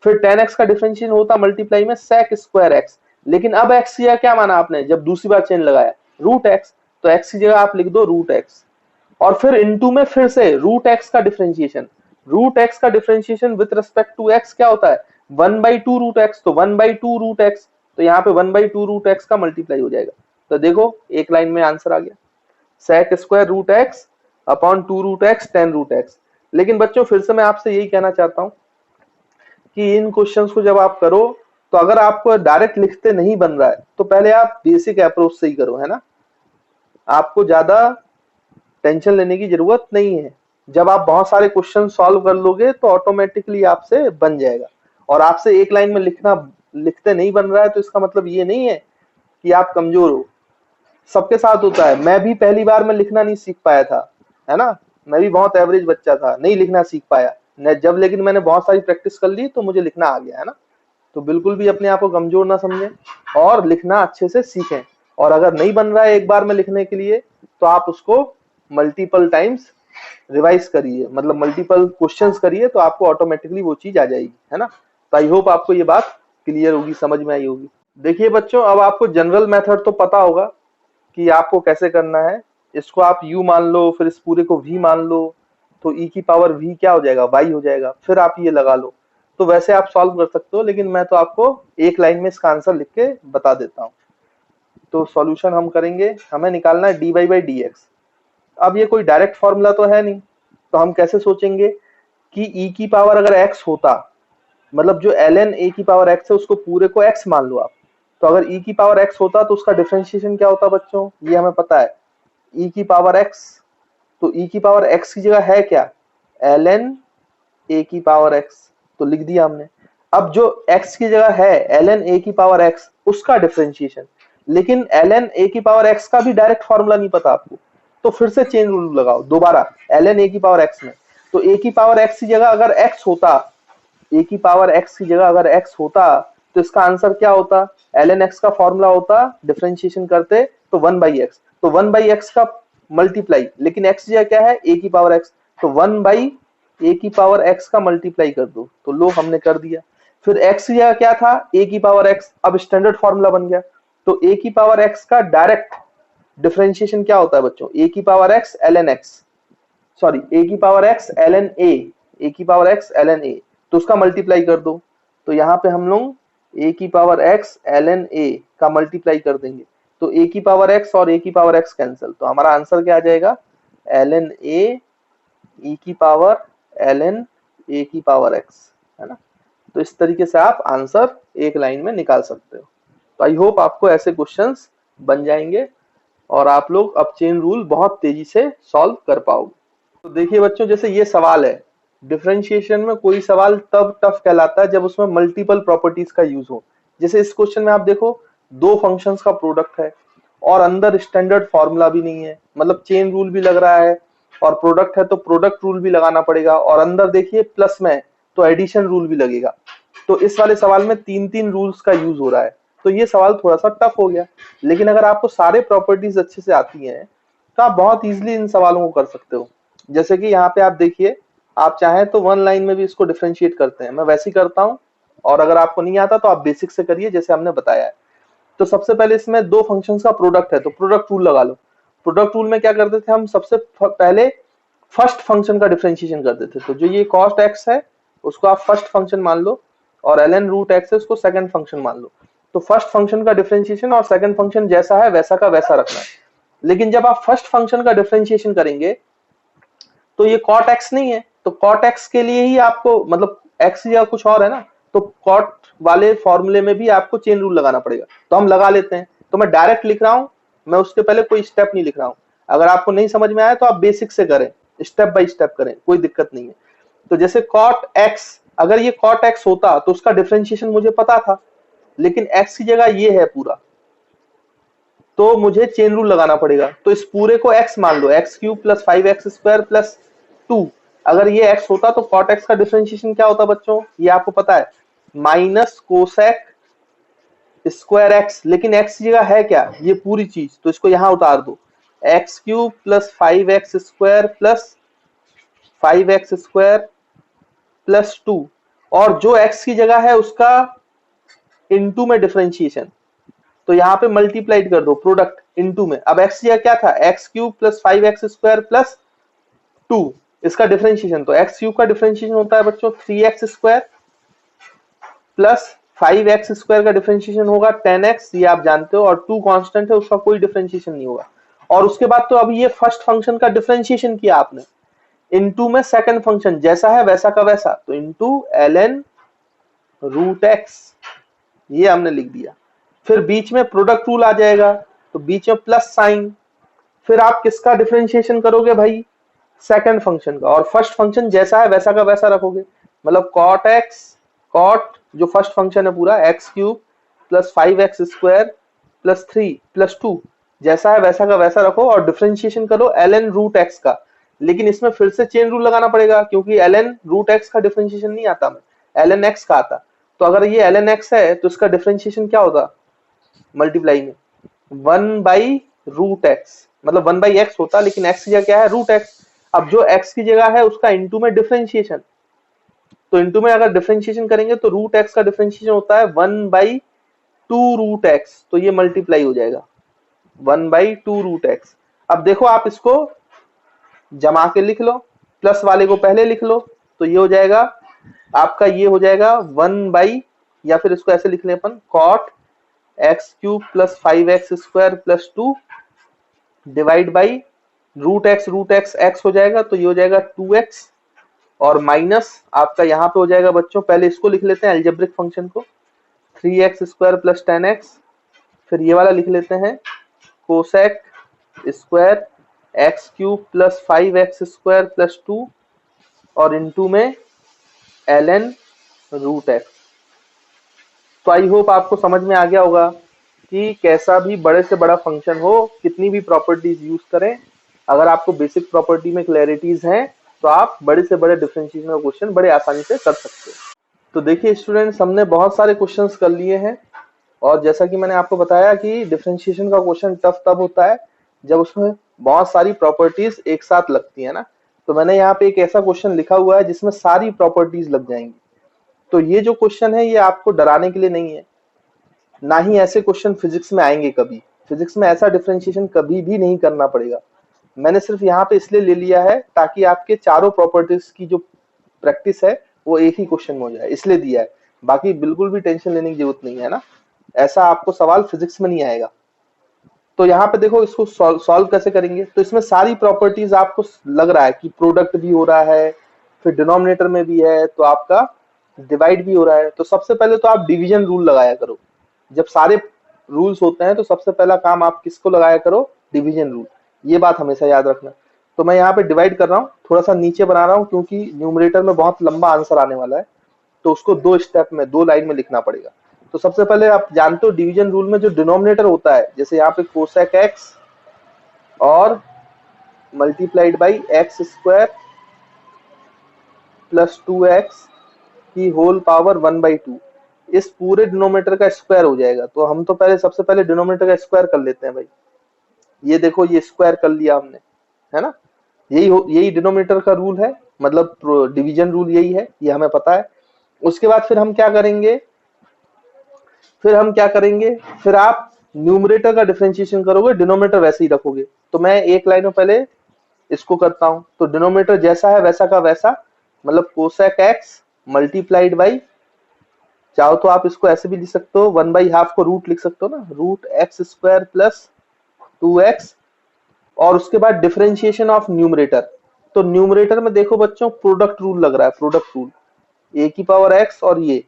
फिर tan x का डिफरेंशिएशन होता मल्टीप्लाई में sec स्क्वायर x, लेकिन अब x की जगह क्या माना आपने, जब दूसरी बार चेन लगाया रूट x, तो x की जगह आप लिख दो रूट x, और फिर इनटू में फिर से रूट x का डिफरेंशिएशन, रूट x का differentiation with respect to x क्या होता है, 1/2 रूट x, तो 1/2 रूट x, तो यहाँ पे 1/2 रूट x का मल्टीप्लाई हो जाएगा। तो देखो एक लाइन में आंसर आ गया, sec square root x upon 2 root x tan root x। लेकिन बच्चों फिर से मैं आपसे यही कहना चाहता हूँ कि इन क्वेश्चंस को जब आप करो, तो अगर आपको डायरेक्ट लिखते नहीं बन रहा है तो पहले आप बेसिक अप्रोच से ही करो, है ना। आपको ज्यादा टेंशन लेने की जरूरत नहीं है। जब आप बहुत सारे क्वेश्चन सॉल्व कर लोगे तो ऑटोमेटिकली आपसे बन जाएगा। और आपसे एक लाइन में लिखते नहीं बन रहा है तो इसका मतलब ये नहीं है कि आप कमजोर हो। सबके साथ होता है, मैं भी पहली बार में लिखना नहीं सीख पाया था, है ना। मैं भी बहुत एवरेज बच्चा था, नहीं लिखना सीख पाया जब, लेकिन मैंने बहुत सारी प्रैक्टिस कर ली तो मुझे लिखना आ गया, है ना। तो बिल्कुल भी अपने आप को कमजोर ना समझें और लिखना अच्छे से सीखें। और अगर नहीं बन रहा है एक बार में लिखने के लिए, तो आप उसको मल्टीपल टाइम्स रिवाइज करिए, मतलब मल्टीपल क्वेश्चंस करिए, तो आपको ऑटोमेटिकली वो चीज आ जाएगी, है ना। तो आई होप आपको ये बात क्लियर होगी, समझ में आई होगी। देखिए बच्चों, अब आपको जनरल मेथड तो पता होगा कि आपको कैसे करना है। इसको आप u मान लो, फिर इस पूरे को v मान लो, तो e की पावर v क्या हो जाएगा, y हो जाएगा, फिर आप ये लगा लो। तो वैसे आप सॉल्व कर सकते हो, लेकिन मैं तो आपको एक लाइन में इसका आंसर लिख के बता देता हूँ। तो सॉल्यूशन हम करेंगे, हमें निकालना है dy बाई dx। अब ये कोई डायरेक्ट फॉर्मूला तो है नहीं, तो हम कैसे सोचेंगे कि e की पावर अगर x होता, मतलब जो ln a की पावर x है उसको पूरे को x मान लो आप, तो अगर e की पावर x होता तो उसका डिफरेंशिएशन क्या होता बच्चों, ये हमें पता है, e की पावर x। तो e की पावर x की जगह है क्या, ln a की पावर x, तो लिख दिया हमने। अब जो x की जगह है ln a की पावर x, उसका डिफरेंशिएशन, लेकिन ln a की पावर x का भी डायरेक्ट फॉर्मूला नहीं पता आपको, तो फिर से चेन रूल लगाओ दोबारा ln a की पावर x में। तो a की पावर x की जगह अगर x होता, a की पावर x की जगह अगर x होता, तो इसका आंसर क्या होता, ln x का फॉर्मूला होता डिफरेंशिएशन करते तो 1/x, तो 1/x का मल्टीप्लाई, लेकिन x की जगह क्या है a की पावर x, तो 1/a की पावर x का मल्टीप्लाई कर दो, तो लो हमने कर दिया। फिर x की जगह क्या था, a की पावर x, अब स्टैंडर्ड फॉर्मूला बन गया। तो a की पावर x का डायरेक्ट डिफरेंशिएशन क्या होता है बच्चों, a की power x ln x, sorry a की पावर x ln a की पावर x ln a, तो उसका मल्टीप्लाई कर दो। तो यहाँ पे हम लोग a की पावर x ln a का मल्टीप्लाई कर देंगे, तो a की पावर x और a की पावर x कैंसिल, तो हमारा आंसर क्या आ जाएगा, ln a e की पावर ln a की पावर x, है ना। तो इस तरीके से आप आंसर एक लाइन में निकाल सकते हो। तो आई होप आपको ऐसे क्वेश्चंस बन जाएंगे और आप लोग अब चेन रूल बहुत तेजी से सॉल्व कर पाओगे। तो देखिए बच्चों, जैसे ये सवाल है, डिफरेंशिएशन में कोई सवाल तब टफ कहलाता है जब उसमें मल्टीपल प्रॉपर्टीज का यूज हो। जैसे इस क्वेश्चन में आप देखो, दो फंक्शंस का प्रोडक्ट है और अंदर स्टैंडर्ड फॉर्मूला भी नहीं है, मतलब चेन रूल भी लग रहा है, और प्रोडक्ट है तो प्रोडक्ट रूल भी लगाना पड़ेगा, और अंदर देखिए प्लस में है तो एडिशन रूल भी लगेगा। तो इस वाले सवाल में तीन तीन रूल्स का यूज हो रहा है, तो ये सवाल थोड़ा सा टफ हो गया। लेकिन अगर आपको सारे प्रॉपर्टीज अच्छे से आती हैं तो आप बहुत इजीली इन सवालों को कर सकते हो। जैसे कि यहाँ पे आप देखिए, आप चाहें तो वन लाइन में भी इसको डिफरेंशिएट करते हैं, मैं वैसे ही करता हूँ, और अगर आपको नहीं आता तो आप बेसिक से करिए जैसे हमने बताया है। तो सबसे पहले इसमें दो फंक्शंस का प्रोडक्ट है तो प्रोडक्ट रूल लगा लो। प्रोडक्ट रूल में क्या करते थे हम, सबसे पहले फर्स्ट फंक्शन का डिफरेंशिएशन करते थे। तो जो ये कॉस्ट एक्स है उसको आप फर्स्ट फंक्शन मान लो, और ln रूट एक्स है उसको सेकंड फंक्शन मान लो। तो फर्स्ट फंक्शन का डिफरेंशिएशन और सेकंड फंक्शन जैसा है वैसा का वैसा रखना है। लेकिन जब आप फर्स्ट फंक्शन का डिफरेंशिएशन करेंगे तो ये कॉट एक्स नहीं है, तो कॉट एक्स के लिए ही आपको, मतलब एक्स या कुछ और है ना, तो कॉट वाले फॉर्मूले में भी आपको चेन रूल लगाना पड़ेगा। तो हम लगा लेते हैं, तो मैं डायरेक्ट लिख रहा हूं, मैं उसके पहले कोई स्टेप नहीं लिख रहा हूं। अगर आपको नहीं समझ में आया तो आप बेसिक से करें, स्टेप बाय स्टेप करें, कोई दिक्कत नहीं है। तो जैसे कॉट एक्स, अगर ये कॉट एक्स होता तो उसका डिफरेंशिएशन मुझे पता था, लेकिन एक्स की जगह ये है पूरा, तो मुझे चेन रूल लगाना पड़ेगा। तो इस पूरे को x मान लो, x cube plus 5x² plus 2। अगर ये x होता तो cot x का डिफरेंशिएशन क्या होता बच्चों, ये आपको पता है, माइनस कोसेक स्क्वायर एक्स। लेकिन x की जगह है क्या, ये पूरी चीज, तो इसको यहां उतार दो, x cube plus 5x² plus 5x² plus 2, और जो x की जगह है उसका इनटू में डिफरेंशिएशन, तो यहाँ पे मल्टीप्लाइड कर दो प्रोडक्ट इनटू में। अब x या क्या था, x cube plus 5x² plus 2, इसका डिफरेंशिएशन, तो एक्स क्यूब का डिफरेंशिएशन होता है बच्चों 3x² प्लस 5x² का डिफरेंशिएशन होगा 10x, ये आप जानते हो, और 2 कांस्टेंट है उसका कोई डिफरेंशिएशन नहीं होगा। और उसके बाद तो अभी ये फर्स्ट फंक्शन का डिफरेंशिएशन किया आपने, इनटू में सेकंड फंक्शन जैसा है वैसा का वैसा, तो इनटू ln रूट एक्स, ये हमने लिख दिया। फिर बीच में प्रोडक्ट रूल आ जाएगा, तो बीच में प्लस साइन, फिर आप किसका डिफरेंशिएशन करोगे भाई, सेकंड फंक्शन का, और फर्स्ट फंक्शन जैसा है वैसा का वैसा रखोगे। मतलब कॉट एक्स, कॉट जो फर्स्ट फंक्शन है पूरा, x cube plus 5x² plus 3 plus 2, जैसा है वैसा का वैसा रखो, और डिफरेंशिएशन करो ln रूट एक्स का। लेकिन इसमें फिर से चेन रूल लगाना पड़ेगा, क्योंकि ln रूट एक्स का डिफरेंशिएशन नहीं आता, मैं ln x का आता। तो अगर ये ln x है तो इसका डिफरेंशिएशन क्या होता, मल्टीप्लाई में 1/√x, मतलब 1/x होता, लेकिन x की जगह क्या है, रूट एक्स। अब जो x की जगह है उसका इनटू में डिफरेंशिएशन, तो इनटू में अगर डिफरेंशिएशन करेंगे तो रूट एक्स का डिफरेंशिएशन होता है 1/2√x, तो ये मल्टीप्लाई हो जाएगा 1/2√x। अब देखो आप इसको जमा के लिख लो, प्लस वाले को पहले लिख लो, तो ये हो जाएगा आपका, ये हो जाएगा 1 या फिर इसको ऐसे लिख लें अपन, cot x cube plus 5x² plus 2 divide by root x x हो जाएगा, तो ये हो जाएगा 2x, और माइनस आपका यहाँ पे हो जाएगा बच्चों, पहले इसको लिख लेते हैं एल्जेब्रिक फंक्शन को, 3x² प्लस 10x, फिर ये वाला लिख लेते हैं cosec square x cube plus 5x² plus 2, और इनटू में ln रूट एक्स। तो आई होप आपको समझ में आ गया होगा कि कैसा भी बड़े से बड़ा फंक्शन हो, कितनी भी प्रॉपर्टीज यूज करें, अगर आपको बेसिक प्रॉपर्टी में क्लैरिटीज हैं तो आप बड़े से बड़े डिफरेंशिएशन का क्वेश्चन बड़े आसानी से कर सकते हो। तो देखिए स्टूडेंट्स, हमने बहुत सारे क्वेश्चंस कर लिए हैं, और जैसा कि मैंने आपको बताया कि डिफरेंशिएशन का क्वेश्चन टफ तब होता है जब उसमें बहुत सारी प्रॉपर्टीज एक साथ लगती है ना। तो मैंने यहाँ पे एक ऐसा क्वेश्चन लिखा हुआ है जिसमें सारी प्रॉपर्टीज लग जाएंगी। तो ये जो क्वेश्चन है ये आपको डराने के लिए नहीं है, ना ही ऐसे क्वेश्चन फिजिक्स में आएंगे कभी। फिजिक्स में ऐसा डिफरेंशिएशन कभी भी नहीं करना पड़ेगा। मैंने सिर्फ यहाँ पे इसलिए ले लिया है ताकि आपके चारों प्रॉपर्टीज की जो प्रैक्टिस है वो एक ही क्वेश्चन में हो जाए, इसलिए दिया है। बाकी बिल्कुल भी टेंशन लेने की जरूरत नहीं है ना, ऐसा आपको सवाल फिजिक्स में नहीं आएगा। तो यहाँ पे देखो इसको सॉल्व कैसे करेंगे। तो इसमें सारी प्रॉपर्टीज आपको लग रहा है कि प्रोडक्ट भी हो रहा है, फिर डिनोमिनेटर में भी है, तो आपका डिवाइड भी हो रहा है। तो सबसे पहले तो आप डिवीजन रूल लगाया करो। जब सारे रूल्स होते हैं तो सबसे पहला काम आप किसको लगाया करो, डिवीजन रूल। ये बात हमेशा याद रखना। तो मैं यहाँ पे डिवाइड कर रहा हूँ, थोड़ा सा नीचे बना रहा हूँ क्योंकि न्यूमरेटर में बहुत लंबा आंसर आने वाला है, तो उसको दो स्टेप में, दो लाइन में लिखना पड़ेगा। तो सबसे पहले आप जानते हो डिवीजन रूल में जो डिनोमिनेटर होता है, जैसे यहाँ पे कोसेक एक्स और multiplied by x square plus 2x की होल पावर 1/2, इस पूरे डिनोमिनेटर का स्क्वायर हो जाएगा। तो हम तो पहले सबसे पहले डिनोमिनेटर का स्क्वायर कर लेते हैं भाई। ये देखो, ये स्क्वायर कर लिया हमने, है ना। यही डिनोमिनेटर का रूल है, मतलब डिवीजन रूल यही है, ये हमें पता है। उसके बाद फिर हम क्या करेंगे, फिर आप न्यूमरेटर का डिफरेंशिएशन करोगे, डिनोमिनेटर वैसे ही रखोगे। तो मैं एक लाइन में पहले इसको करता हूं। तो डिनोमिनेटर जैसा है वैसा का वैसा, मतलब कोसेक एक्स मल्टीप्लाइड बाई, चाहो तो आप इसको ऐसे भी लिख सकते हो, 1/2 को रूट लिख सकते हो ना, root x square plus 2x। और उसके बाद डिफरेंशिएशन ऑफ न्यूमरेटर। तो न्यूमरेटर में देखो बच्चों, प्रोडक्ट रूल लग रहा है, प्रोडक्ट रूल, ए की पावर एक्स और ये।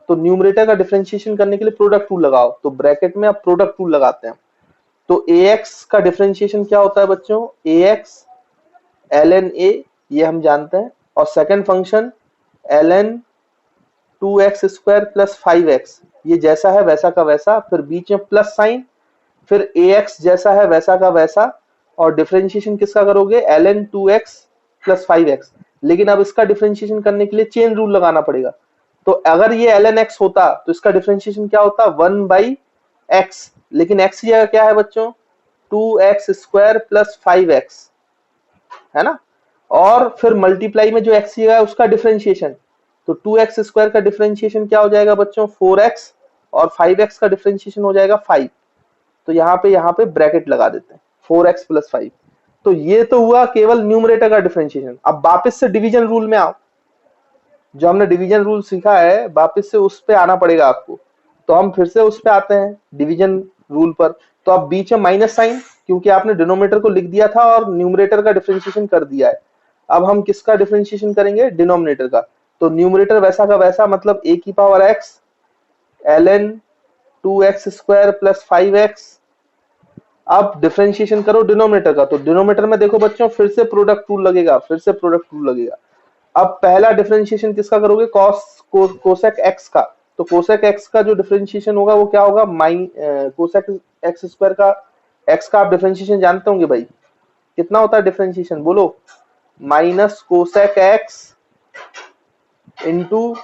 तो न्यूमरेटर का डिफरेंशिएशन करने के लिए प्रोडक्ट रूल लगाओ, तो ब्रैकेट में आप प्रोडक्ट रूल लगाते हैं। तो ए एक्स का डिफरेंशिएशन क्या होता है बच्चों, a x l n a, ये हम जानते हैं। और second function l n 2x² plus 5x, ये जैसा है वैसा का वैसा, फिर बीच में प्लस साइन, फिर ax जैसा है वैसा का वैसा, और डिफरेंशिएशन किसका करोगे, ln 2x प्लस 5x। लेकिन अब इसका डिफरेंशिएशन करने के लिए चेन रूल लगाना पड़ेगा। तो अगर ये ln x होता तो इसका डिफरेंशिएशन क्या होता, 1/x, लेकिन x की जगह क्या है बच्चों, 2x² प्लस 5x, है ना। और फिर मल्टीप्लाई में जो x की जगह है उसका डिफरेंशिएशन, तो 2x² का डिफरेंशिएशन क्या हो जाएगा बच्चों, 4x, और 5x का डिफरेंशिएशन हो जाएगा 5। तो यहाँ पे ब्रैकेट लगा देते हैं, 4x प्लस 5। तो ये तो हुआ केवल न्यूमरेटर का डिफरेंशिएशन। अब वापस से डिवीजन रूल में आओ, जो हमने डिवीजन रूल सीखा है वापस से उस पे आना पड़ेगा आपको। तो हम फिर से उस पे आते हैं डिवीजन रूल पर। तो अब बीच में माइनस साइन, क्योंकि आपने डिनोमिनेटर को लिख दिया था और न्यूमरेटर का डिफरेंशिएशन कर दिया है। अब हम किसका डिफरेंशिएशन करेंगे, डिनोमिनेटर का। तो न्यूमरेटर वैसा का वैसा, मतलब a की power x ln 2x² plus 5x। अब डिफरेंशिएशन करो डिनोमिनेटर का, तो डिनोमिनेटर में देखो बच्चों फिर से प्रोडक्ट रूल लगेगा, अब पहला डिफरेंशिएशन किसका करोगे, कोसेक एक्स का। तो कोसेक एक्स का जो डिफरेंशिएशन होगा वो क्या होगा, कोसेक x² का, x का आप डिफरेंशिएशन जानते होंगे भाई, कितना होता है डिफरेंशिएशन, बोलो, minus cosec x into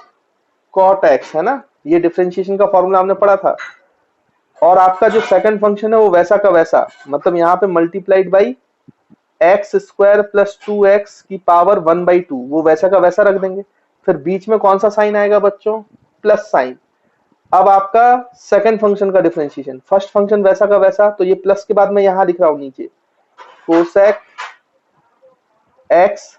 cot x, है ना। ये डिफरेंशिएशन का फॉर्मूला हमने पढ़ा था। और आपका जो सेकंड फंक्शन है वो वैसा का वैसा, मतलब यहाँ पे multiplied by x² plus 2x की पावर 1/2, वो वैसा का वैसा रख देंगे। फिर बीच में कौन सा साइन आएगा बच्चों, प्लस साइन। अब आपका सेकंड फंक्शन का डिफरेंशिएशन, फर्स्ट फंक्शन वैसा का वैसा, तो ये प्लस के बाद मैं यहाँ लिख रहा हूँ नीचे, कोसेक एक्स,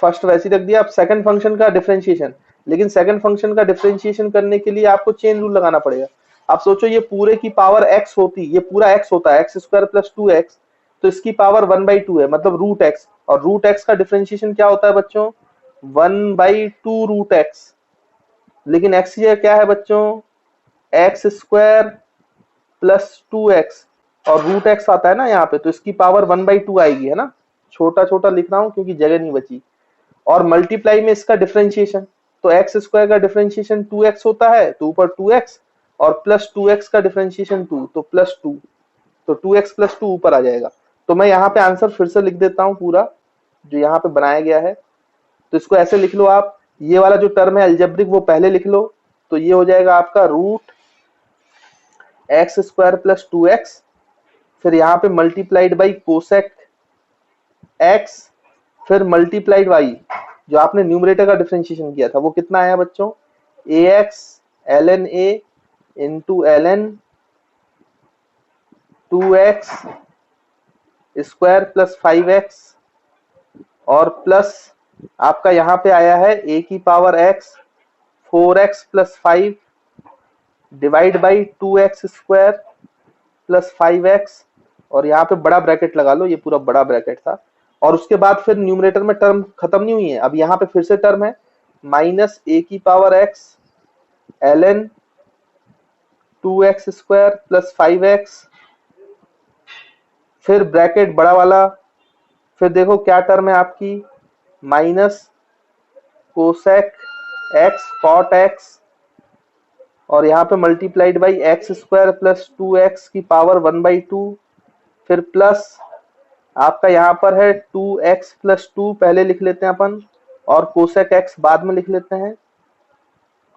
फर्स्ट वैसे रख दिया। अब सेकंड फंक्शन का डिफरेंशिएशन, लेकिन सेकंड फंक्शन का डिफरेंशिएशन करने के लिए आपको चेन रूल लगाना पड़ेगा। आप सोचो ये पूरे की पावर x होती, ये पूरा x होता है x² प्लस 2x, तो इसकी पावर 1/2 है, मतलब रूट x। और रूट x का डिफरेंशिएशन क्या होता है बच्चों, 1/2 रूट x। लेकिन x की जगह क्या है बच्चों, x² प्लस 2x, और रूट x आता है ना यहाँ पे, तो इसकी पावर 1/2 आएगी, है ना। छोटा छोटा लिख रहा हूँ क्योंकि जगह नहीं बची। और मल्टीप्लाई में इसका डिफरेंशिएशन, तो x² का डिफरेंशिएशन 2x होता है, तो ऊपर 2x, और प्लस 2x का डिफरेंशिएशन 2, तो प्लस 2, तो 2x प्लस 2 ऊपर आ जाएगा। तो मैं यहाँ पे आंसर फिर से लिख देता हूँ पूरा, जो यहाँ पे बनाया गया है। तो इसको ऐसे लिख लो आप, ये वाला जो टर्म है अलजेब्रिक वो पहले लिख लो, तो ये हो जाएगा आपका रूट x² प्लस 2x, फिर यहाँ पे मल्टीप्लाइड बाई कोसेक x, फिर मल्टीप्लाइड बाई जो आपने न्यूमरेटर का डिफरेंशिएशन किया था वो कितना आया बच्चों, ax ln a into ln 2x square plus 5x, और प्लस आपका यहाँ पे आया है a की power x 4x plus 5 divide by 2x² plus 5x, और यहाँ पे बड़ा ब्रैकेट लगा लो, ये पूरा बड़ा ब्रैकेट था। और उसके बाद फिर न्यूमरेटर में टर्म खत्म नहीं हुई है, अब यहाँ पे फिर से टर्म है माइनस a की power x ln 2x² plus 5x, फिर ब्रैकेट बड़ा वाला फिर देखो क्या टर्म है आपकी, minus cosec x cot x, और यहाँ पे multiplied by x square plus 2x की पावर 1/2, फिर प्लस आपका यहाँ पर है 2x प्लस 2 पहले लिख लेते हैं अपन, और कोसेक एक्स बाद में लिख लेते हैं,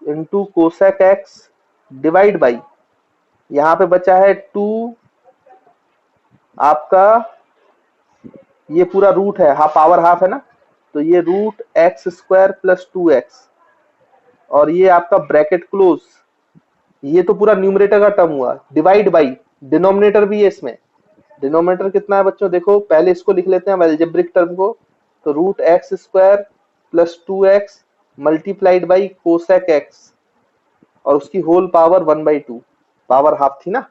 into cosec x divide by यहाँ पे बचा है 2 आपका, ये पूरा रूट है, हाफ पावर हाफ है ना, तो ये root x square plus 2x, और ये आपका ब्रैकेट क्लोज, ये तो पूरा न्यूमरेटर का टर्म हुआ, डिवाइड बाई डिनोमिनेटर भी है इसमें। डिनोमिनेटर कितना है बच्चों, देखो पहले इसको लिख लेते हैं अलजेब्रिक टर्म को, तो root x square plus 2x multiplied by cosec x, और उसकी होल पावर 1/2, पावर हाफ थी ना,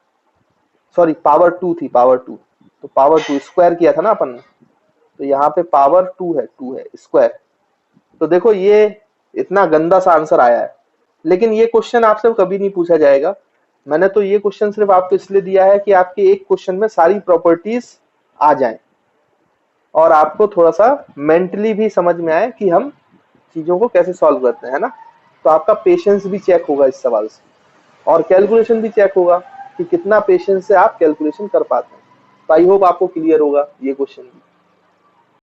सॉरी पावर 2 थी, पावर 2, तो पावर 2 स्क्वायर किया था ना अपन ने, तो यहाँ पे पावर 2 है स्क्वायर। तो देखो ये इतना गंदा सा आंसर आया है, लेकिन ये क्वेश्चन आपसे कभी नहीं पूछा जाएगा। मैंने तो ये क्वेश्चन सिर्फ आपको इसलिए दिया है कि आपके एक क्वेश्चन में सारी प्रॉपर्टीज आ जाएं और आपको थोड़ा सा मेंटली भी समझ में आए कि हम चीजों को कैसे सॉल्व करते हैं ना। तो आपका पेशेंस भी चेक होगा इस सवाल से, और कैलकुलेशन भी चेक होगा कि कितना पेशेंस से आप कैलकुलेशन कर पाते हैं। तो आई होप आपको क्लियर होगा ये क्वेश्चन भी।